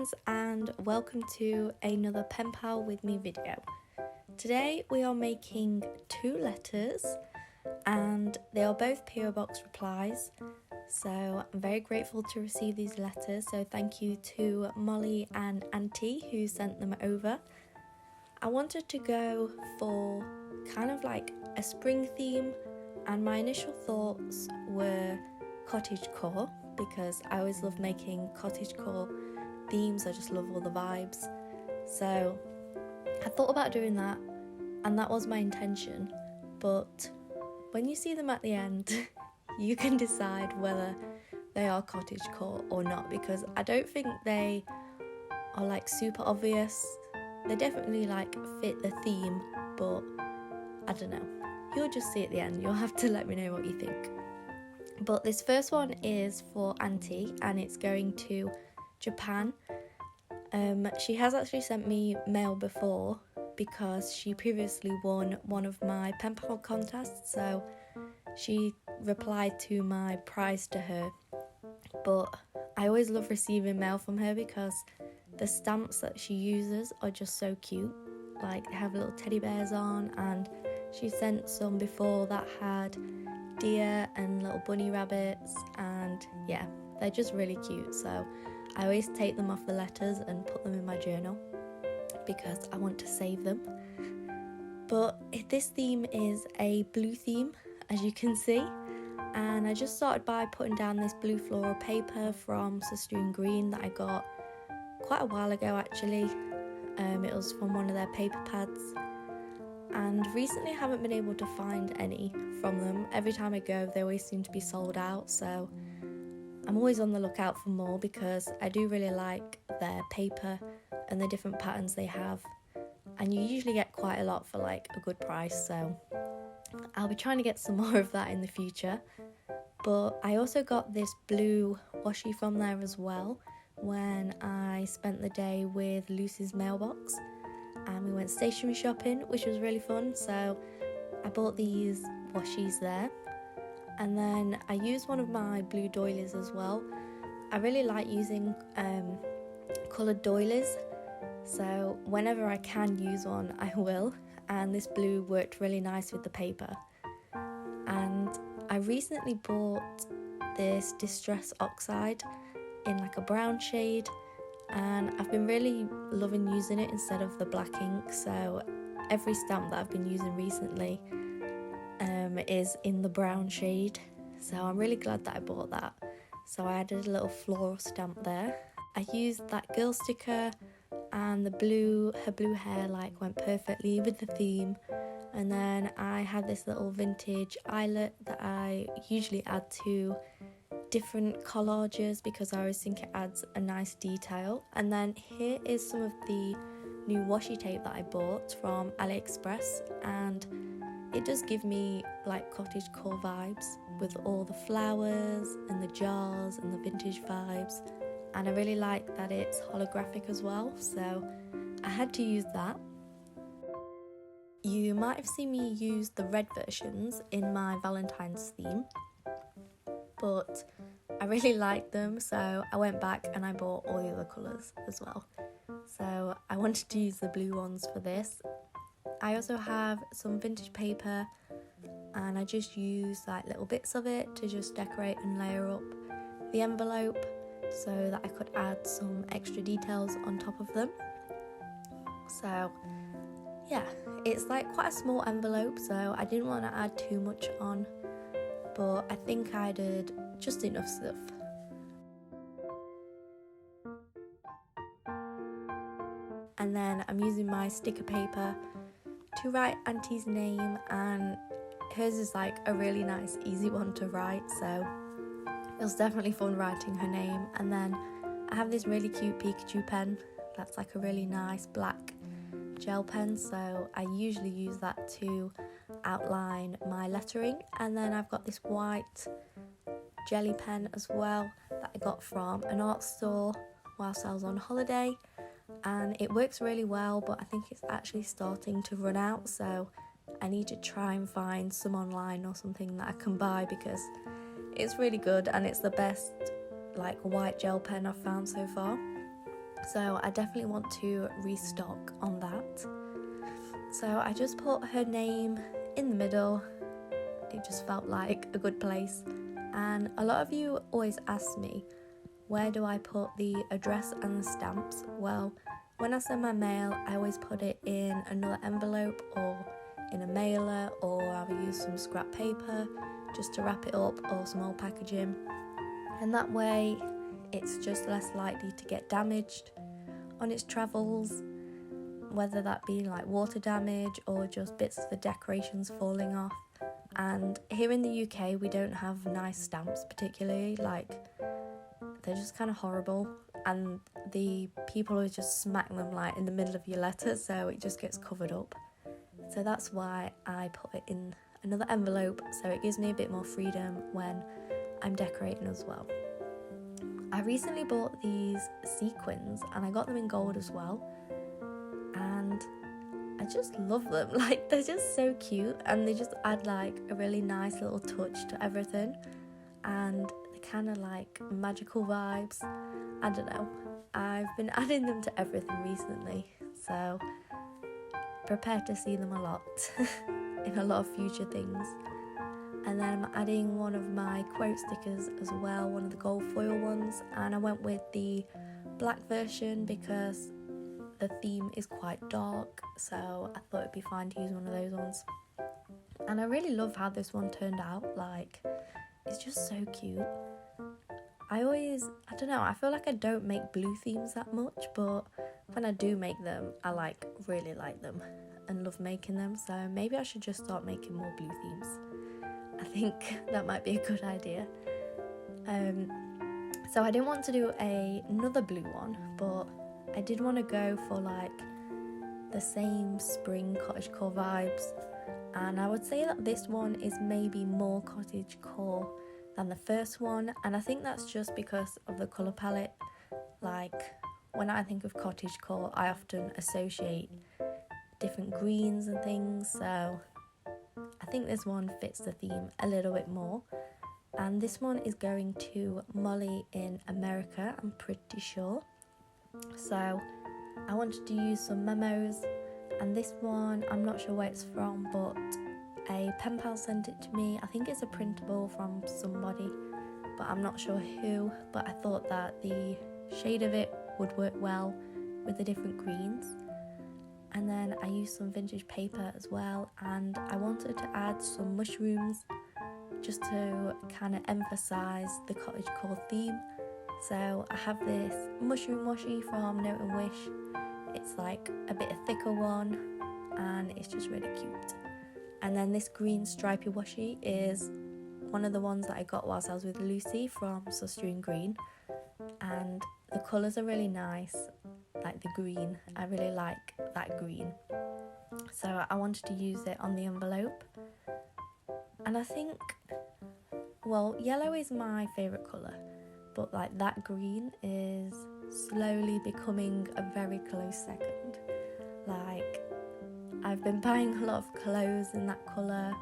friends, and welcome to another PENPAL with me video. Today we are making 2 letters and they are both PO Box replies, so I'm very grateful to receive these letters, so thank you to Molly and Auntie who sent them over. I wanted to go for kind of like a spring theme, and my initial thoughts were cottagecore because I always love making cottagecore themes. I just love all the vibes. So I thought about doing that, and that was my intention. But when you see them at the end, you can decide whether they are cottagecore or not, because I don't think they are like super obvious. They definitely like fit the theme, but I don't know. You'll just see at the end. You'll have to let me know what you think. But this first one is for Auntie, and it's going to Japan. She has actually sent me mail before because she previously won one of my pen pal contests, so she replied to my prize to her. But I always love receiving mail from her because the stamps that she uses are just so cute. Like, they have little teddy bears on, and she sent some before that had deer and little bunny rabbits, and yeah, they're just really cute. So I always take them off the letters and put them in my journal because I want to save them. But this theme is a blue theme, as you can see, and I just started by putting down this blue floral paper from Sister Green that I got quite a while ago actually. It was from one of their paper pads, and recently I haven't been able to find any from them. Every time I go they always seem to be sold out, so I'm always on the lookout for more because I do really like their paper and the different patterns they have, and you usually get quite a lot for like a good price, so I'll be trying to get some more of that in the future. But I also got this blue washi from there as well when I spent the day with Lucy's mailbox, and we went stationery shopping, which was really fun. So I bought these washies there, and then I used one of my blue doilies as well. I really like using coloured doilies, so whenever I can use one I will, and this blue worked really nice with the paper. And I recently bought this Distress Oxide in like a brown shade, and I've been really loving using it instead of the black ink, so every stamp that I've been using recently is in the brown shade, so I'm really glad that I bought that. So I added a little floral stamp there. I used that girl sticker, and her blue hair like went perfectly with the theme. And then I had this little vintage eyelet that I usually add to different collages because I always think it adds a nice detail. And then here is some of the new washi tape that I bought from AliExpress, and it does give me like cottagecore vibes with all the flowers and the jars and the vintage vibes, and I really like that it's holographic as well, so I had to use that. You might have seen me use the red versions in my Valentine's theme, but I really liked them, so I went back and I bought all the other colours as well. So I wanted to use the blue ones for this. I also have some vintage paper, and I just used like little bits of it to just decorate and layer up the envelope so that I could add some extra details on top of them. So yeah, it's like quite a small envelope, so I didn't want to add too much on, but I think I did just enough stuff. And then I'm using my sticker paper to write Auntie's name, and hers is like a really nice easy one to write, so it was definitely fun writing her name. And then I have this really cute Pikachu pen that's like a really nice black gel pen, so I usually use that to outline my lettering. And then I've got this white jelly pen as well that I got from an art store whilst I was on holiday, and it works really well, but I think it's actually starting to run out, so I need to try and find some online or something that I can buy because it's really good and it's the best like white gel pen I've found so far. so I definitely want to restock on that. So I just put her name in the middle. It just felt like a good place. And a lot of you always ask me, where do I put the address and the stamps? Well, when I send my mail, I always put it in another envelope or in a mailer, or I'll use some scrap paper just to wrap it up, or some old packaging. And that way it's just less likely to get damaged on its travels, whether that be like water damage or just bits of the decorations falling off. And here in the UK, we don't have nice stamps particularly, like they're just kind of horrible, and the people always just smack them like in the middle of your letter, so it just gets covered up. So that's why I put it in another envelope, so it gives me a bit more freedom when I'm decorating as well. I recently bought these sequins, and I got them in gold as well, and I just love them. Like, they're just so cute, and they just add like a really nice little touch to everything, and they kind of like magical vibes. I don't know, I've been adding them to everything recently, so prepare to see them a lot in a lot of future things. And then I'm adding one of my quote stickers as well, one of the gold foil ones, and I went with the black version because the theme is quite dark, so I thought it'd be fine to use one of those ones. And I really love how this one turned out. Like, it's just so cute. I don't know, I feel like I don't make blue themes that much, but when I do make them, I really like them and love making them, so maybe I should just start making more blue themes. I think that might be a good idea. So I didn't want to do another blue one, but I did want to go for like the same spring cottagecore vibes, and I would say that this one is maybe more cottagecore than the first one, and I think that's just because of the colour palette. Like, when I think of cottagecore, I often associate different greens and things, so I think this one fits the theme a little bit more. And this one is going to Molly in America, I'm pretty sure. So I wanted to use some memos, and this one, I'm not sure where it's from, but a pen pal sent it to me. I think it's a printable from somebody, but I'm not sure who. But I thought that the shade of it would work well with the different greens. And then I used some vintage paper as well, and I wanted to add some mushrooms just to kind of emphasise the cottagecore theme. So I have this mushroom washi from Note and Wish. It's like a bit a thicker one, and it's just really cute. And then this green stripy washi is one of the ones that I got whilst I was with Lucy from Suster Green, and the colours are really nice, like the green. I really like that green, so I wanted to use it on the envelope. And I think, well, yellow is my favourite colour, but like that green is slowly becoming a very close second. Like, I've been buying a lot of clothes in that colour,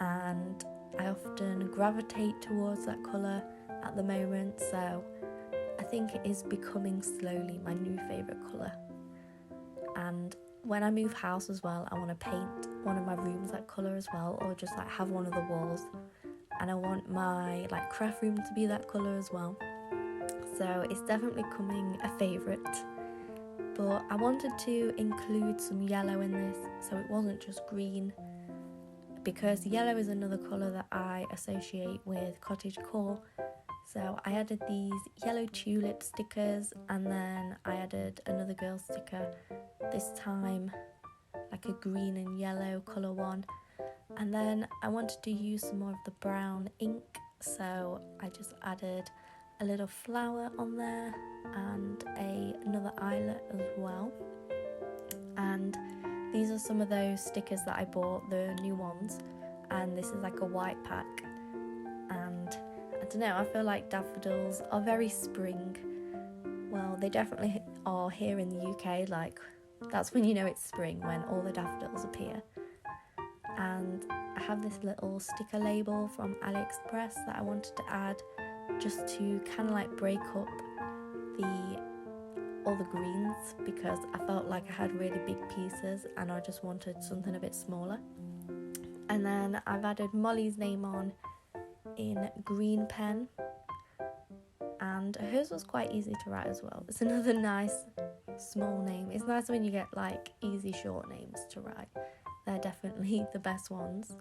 and I often gravitate towards that colour at the moment, so I think it is becoming slowly my new favourite colour. And when I move house as well, I want to paint one of my rooms that colour as well, or just like have one of the walls, and I want my like craft room to be that colour as well. So it's definitely becoming a favourite. But I wanted to include some yellow in this, so it wasn't just green, because yellow is another colour that I associate with cottagecore. So I added these yellow tulip stickers, and then I added another girl sticker, this time like a green and yellow colour one. And then I wanted to use some more of the brown ink, so I just added a little flower on there and another eyelet as well. And these are some of those stickers that I bought, the new ones, and this is like a white pack. And I don't know, I feel like daffodils are very spring. Well, they definitely are here in the UK. Like, that's when you know it's spring, when all the daffodils appear. And I have this little sticker label from AliExpress that I wanted to add, just to kind of like break up the all the greens because I felt like I had really big pieces and I just wanted something a bit smaller. And then I've added Molly's name on in green pen, and hers was quite easy to write as well. It's another nice small name. It's nice when you get like easy short names to write. They're definitely the best ones.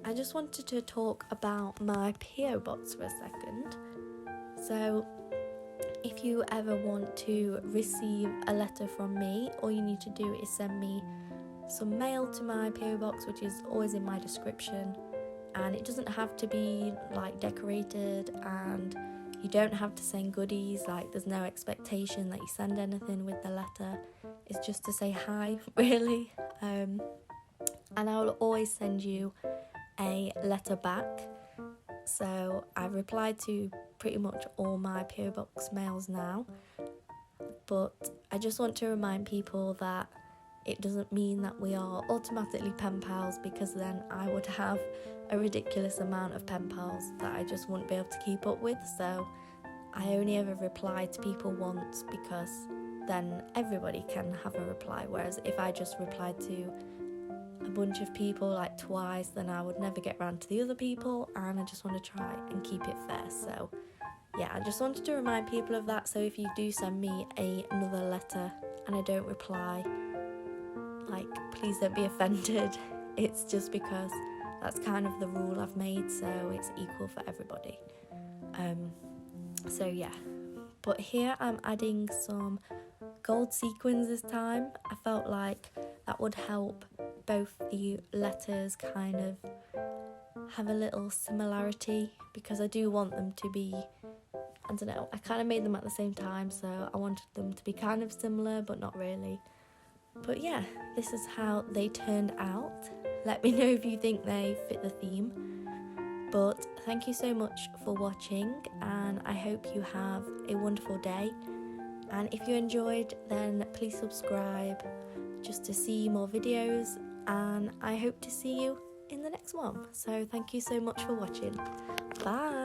I just wanted to talk about my PO box for a second. So if you ever want to receive a letter from me, all you need to do is send me some mail to my PO box, which is always in my description, and it doesn't have to be like decorated, and you don't have to send goodies. Like, there's no expectation that you send anything with the letter. It's just to say hi, really. And I will always send you a letter back. So I've replied to pretty much all my PO box mails now, but I just want to remind people that it doesn't mean that we are automatically pen pals, because then I would have a ridiculous amount of pen pals that I just wouldn't be able to keep up with. So I only ever reply to people once, because then everybody can have a reply, whereas if I just replied to a bunch of people like twice, then I would never get round to the other people, and I just want to try and keep it fair. So yeah, I just wanted to remind people of that. So if you do send me another letter and I don't reply, like, please don't be offended. It's just because that's kind of the rule I've made, so it's equal for everybody. So yeah, but here I'm adding some gold sequins this time. I felt like that would help both the letters kind of have a little similarity, because I do want them to be, I don't know, I kind of made them at the same time, so I wanted them to be kind of similar but not really. But yeah, this is how they turned out. Let me know if you think they fit the theme. But thank you so much for watching, and I hope you have a wonderful day. And if you enjoyed, then please subscribe just to see more videos, and I hope to see you in the next one. So thank you so much for watching. Bye!